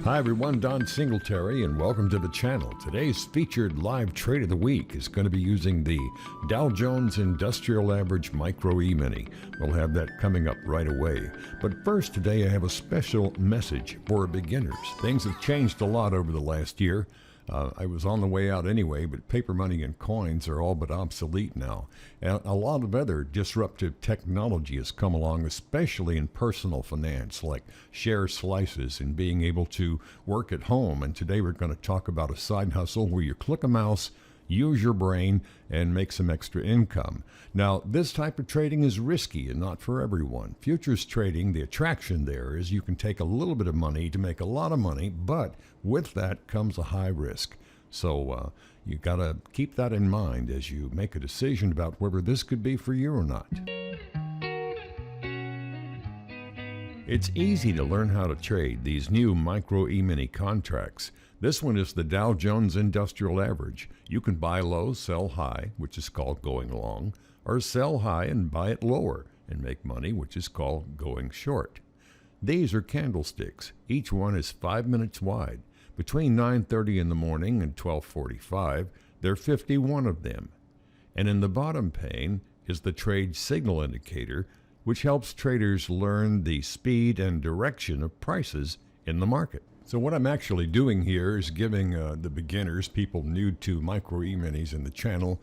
Hi everyone, Don Singletary, and welcome to the channel. Today's featured live trade of the week is going to be using the Dow Jones Industrial Average Micro Emini. We'll have that coming up right away. But first, today I have a special message for beginners. Things have changed a lot over the last year. I was on the way out anyway, but paper money and coins are all but obsolete now. And a lot of other disruptive technology has come along, especially in personal finance, like share slices and being able to work at home. And today we're going to talk about a side hustle where you click a mouse, use your brain, and make some extra income. Now, this type of trading is risky and not for everyone. Futures trading, the attraction there is you can take a little bit of money to make a lot of money, but with that comes a high risk. So you got to keep that in mind as you make a decision about whether this could be for you or not. It's easy to learn how to trade these new Micro Emini contracts. This one is the Dow Jones Industrial Average. You can buy low, sell high, which is called going long, or sell high and buy it lower and make money, which is called going short. These are candlesticks. Each one is 5 minutes wide. Between 9:30 in the morning and 12:45, there are 51 of them. And in the bottom pane is the trade signal indicator, which helps traders learn the speed and direction of prices in the market. So what I'm actually doing here is giving the beginners, people new to Micro E-minis in the channel,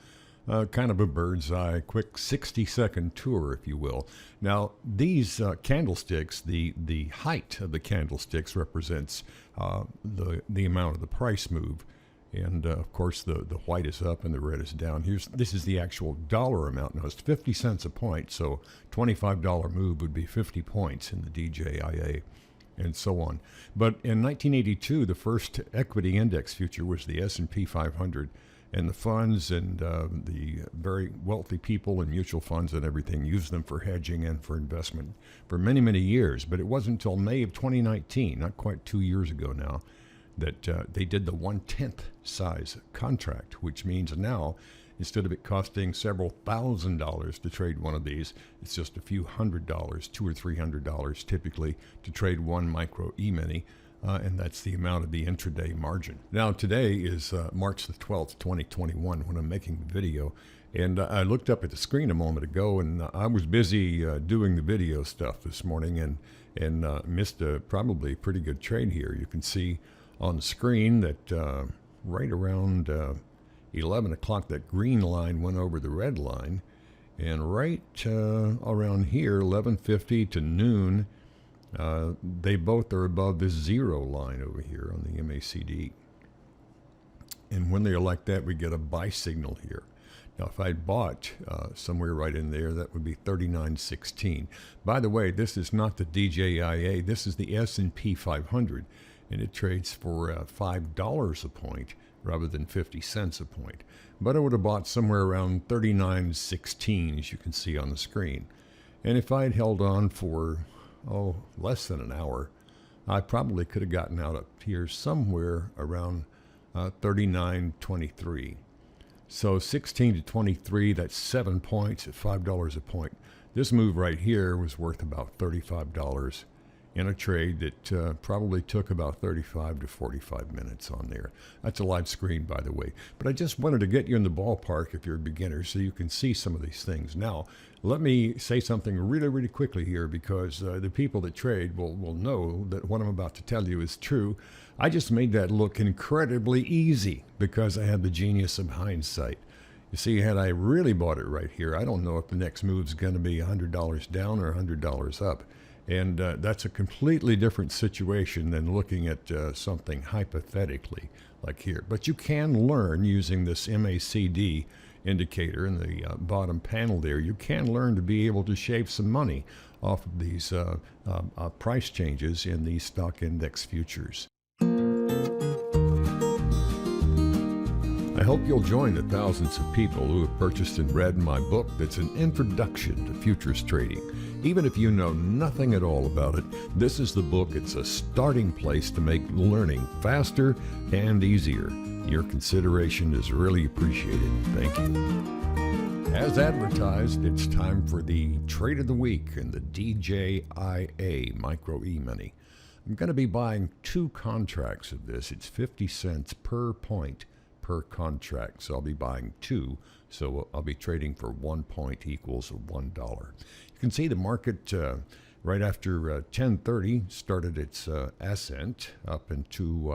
kind of a bird's eye, quick 60-second tour, if you will. Now, these candlesticks, the height of the candlesticks represents the amount of the price move. And of course, the white is up and the red is down. This is the actual dollar amount. Now, it's 50 cents a point, so $25 move would be 50 points in the DJIA, and so on. But in 1982, the first equity index future was the S&P500, and the funds and the very wealthy people and mutual funds and everything used them for hedging and for investment for many, many years. But it wasn't until May of 2019, not quite 2 years ago now, that they did the 1/10 size contract, which means now, instead of it costing several $1,000s to trade one of these, it's just a few $100, $200 or $300 typically, to trade one Micro E-mini, and that's the amount of the intraday margin. Now, today is March the 12th, 2021, when I'm making the video, and I looked up at the screen a moment ago, and I was busy doing the video stuff this morning, and missed a probably pretty good trade here. You can see on the screen that right around 11 o'clock, that green line went over the red line, and right around here, 11:50 to noon, they both are above this zero line over here on the MACD. And when they're like that, we get a buy signal here. Now, if I bought somewhere right in there, that would be 39.16. By the way, this is not the DJIA. This is the S&P 500, and it trades for $5 a point rather than 50 cents a point. But I would have bought somewhere around 39.16, as you can see on the screen. And if I had held on for, less than an hour, I probably could have gotten out up here somewhere around 39.23. So 16 to 23, that's 7 points at $5 a point. This move right here was worth about $35 in a trade that probably took about 35 to 45 minutes on there. That's a live screen, by the way. But I just wanted to get you in the ballpark if you're a beginner so you can see some of these things. Now, let me say something really, really quickly here, because the people that trade will know that what I'm about to tell you is true. I just made that look incredibly easy because I had the genius of hindsight. You see, had I really bought it right here, I don't know if the next move's going to be $100 down or $100 up. And that's a completely different situation than looking at something hypothetically like here. But you can learn using this MACD indicator in the bottom panel there. You can learn to be able to shave some money off of these price changes in these stock index futures. I hope you'll join the thousands of people who have purchased and read my book that's an introduction to futures trading. Even if you know nothing at all about it, this is the book. It's a starting place to make learning faster and easier. Your consideration is really appreciated. Thank you. As advertised, it's time for the Trade of the Week in the DJIA Micro E-mini. I'm going to be buying 2 contracts of this. It's 50 cents per point per contract. So I'll be buying 2. So I'll be trading for 1 point equals $1. You can see the market right after 10:30 started its ascent up into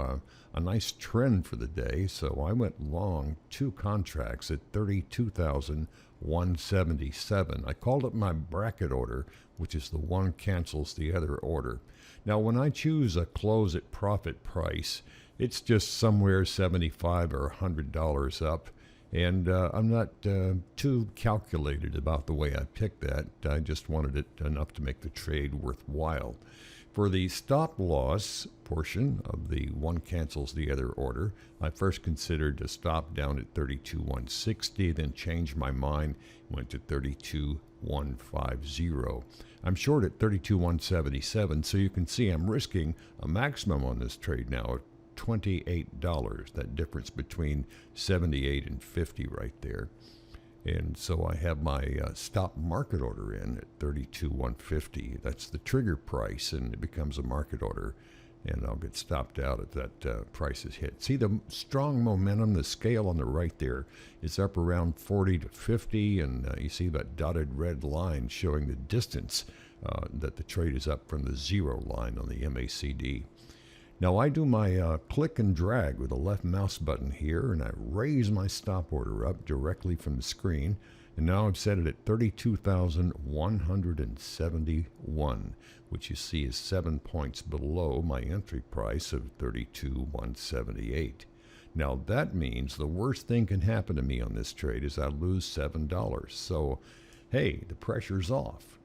a nice trend for the day. So I went long 2 contracts at 32,177. I called it my bracket order, which is the one cancels the other order. Now, when I choose a close at profit price, it's just somewhere $75 or $100 up. And I'm not too calculated about the way I picked that. I just wanted it enough to make the trade worthwhile. For the stop loss portion of the one cancels the other order, I first considered a stop down at 32,160, then changed my mind, went to 32,150. I'm short at 32,177, so you can see I'm risking a maximum on this trade now of $28. That difference between 78 and 50 right there. And so I have my stop market order in at 32,150. That's the trigger price, and it becomes a market order, and I'll get stopped out if that price is hit. See the strong momentum, the scale on the right there is up around 40 to 50, and you see that dotted red line showing the distance that the trade is up from the 0 line on the MACD. Now I do my click and drag with the left mouse button here, and I raise my stop order up directly from the screen, and now I've set it at 32,171, which you see is 7 points below my entry price of 32,178. Now that means the worst thing can happen to me on this trade is I lose $7. So hey, the pressure's off.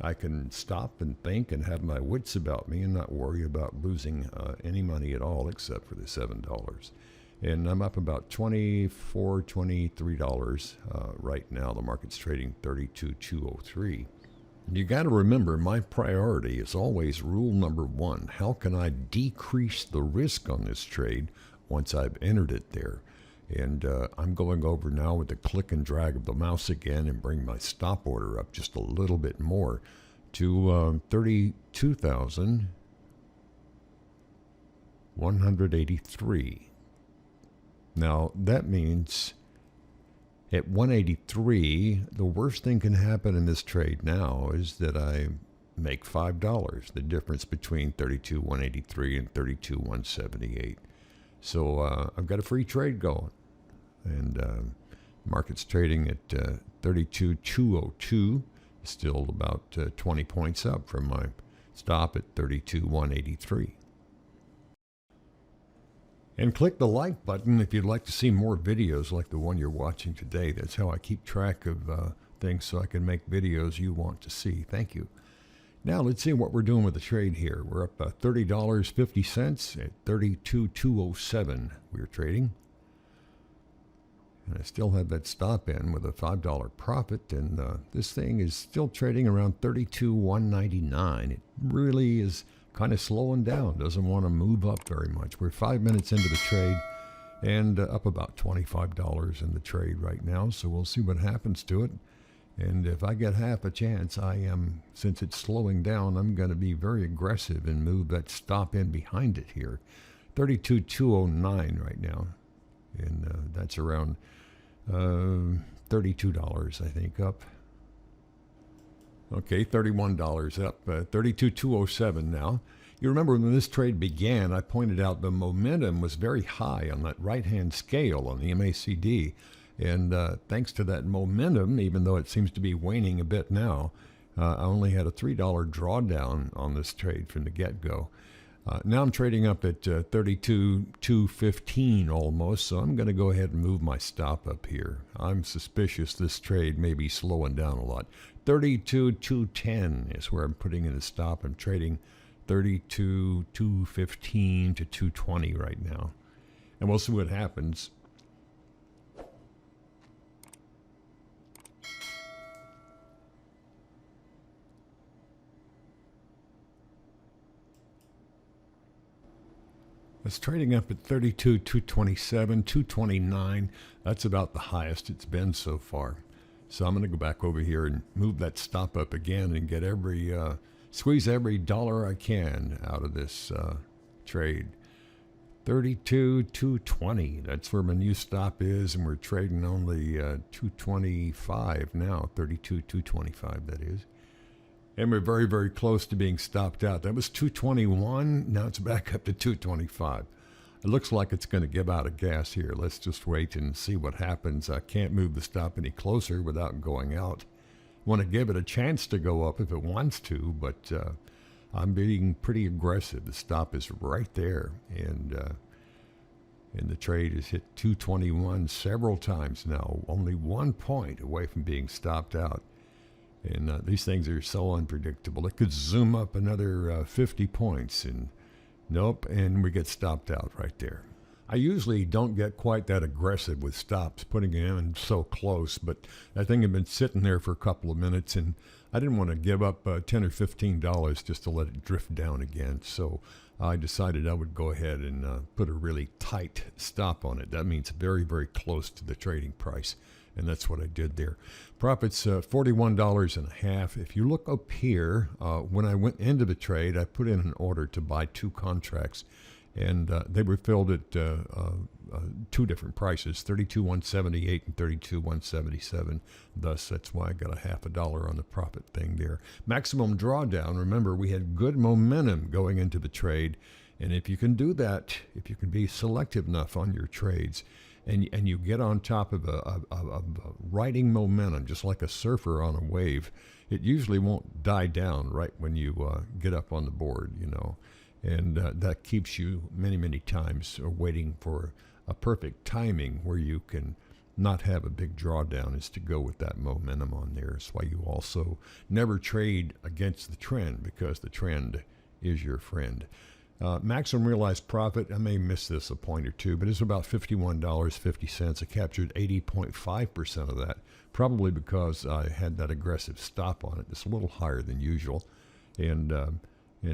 I can stop and think and have my wits about me and not worry about losing any money at all except for the $7. And I'm up about $24, $23 right now. The market's trading 32,203. You got to remember, my priority is always rule number 1. How can I decrease the risk on this trade once I've entered it there? And I'm going over now with the click and drag of the mouse again and bring my stop order up just a little bit more to 32,183. Now that means at 183, the worst thing can happen in this trade now is that I make $5, the difference between 32,183 and 32,178. So I've got a free trade going, and market's trading at 32,202, still about 20 points up from my stop at 32,183. And click the like button if you'd like to see more videos like the one you're watching today. That's how I keep track of things so I can make videos you want to see. Thank you. Now let's see what we're doing with the trade here. We're up $30.50 at 32,207 we're trading. And I still have that stop in with a $5 profit, and this thing is still trading around 32,199. It really is kind of slowing down, doesn't want to move up very much. We're 5 minutes into the trade and up about $25 in the trade right now, so we'll see what happens to it. And if I get half a chance, since it's slowing down, I'm going to be very aggressive and move that stop in behind it here. 32,209 right now. And that's around $32, I think, up. Okay, $31 up, 32,207 now. You remember when this trade began, I pointed out the momentum was very high on that right-hand scale on the MACD. And thanks to that momentum, even though it seems to be waning a bit now, I only had a $3 drawdown on this trade from the get-go. Now I'm trading up at 32,215 almost, so I'm going to go ahead and move my stop up here. I'm suspicious this trade may be slowing down a lot. 32,210 is where I'm putting in a stop. I'm trading 32,215 to 220 right now. And we'll see what happens. It's trading up at 32,227, 229. That's about the highest it's been so far. So I'm going to go back over here and move that stop up again and get every Squeeze every dollar I can out of this trade. 32,220. That's where my new stop is, and we're trading only 225 now. 32,225, that is. And we're very, very close to being stopped out. That was 221. Now it's back up to 225. It looks like it's going to give out of gas here. Let's just wait and see what happens. I can't move the stop any closer without going out. Want to give it a chance to go up if it wants to, but I'm being pretty aggressive. The stop is right there, and the trade has hit 221 several times now, only 1 point away from being stopped out. And these things are so unpredictable. It could zoom up another 50 points, and nope, and we get stopped out right there. I usually don't get quite that aggressive with stops, putting it in so close, but that thing had been sitting there for a couple of minutes, and I didn't want to give up $10 or $15 just to let it drift down again. So I decided I would go ahead and put a really tight stop on it. That means very, very close to the trading price, and that's what I did there. Profits $41.50. If you look up here, when I went into the trade, I put in an order to buy 2 contracts. And they were filled at 2 different prices, 32,178 and 32,177. Thus, that's why I got a $0.50 on the profit thing there. Maximum drawdown. Remember, we had good momentum going into the trade, and if you can do that, if you can be selective enough on your trades, and you get on top of a riding momentum, just like a surfer on a wave, it usually won't die down right when you get up on the board, you know. And that keeps you many, many times waiting for a perfect timing where you can not have a big drawdown, is to go with that momentum on there. That's why you also never trade against the trend, because the trend is your friend. Maximum realized profit, I may miss this a point or two, but it's about $51.50. I captured 80.5% of that, probably because I had that aggressive stop on it. It's a little higher than usual. And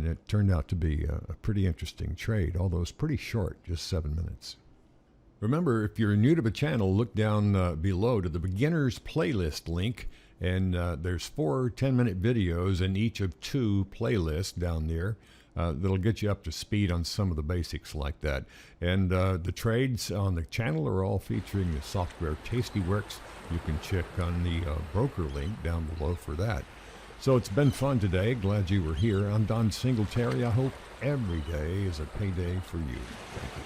it turned out to be a pretty interesting trade, although it's pretty short, just 7 minutes. Remember, if you're new to the channel, look down below to the beginners playlist link, and there's 4 10-minute videos in each of 2 playlists down there that'll get you up to speed on some of the basics like that. And the trades on the channel are all featuring the software Tastyworks. You can check on the broker link down below for that. So it's been fun today. Glad you were here. I'm Don Singletary. I hope every day is a payday for you. Thank you.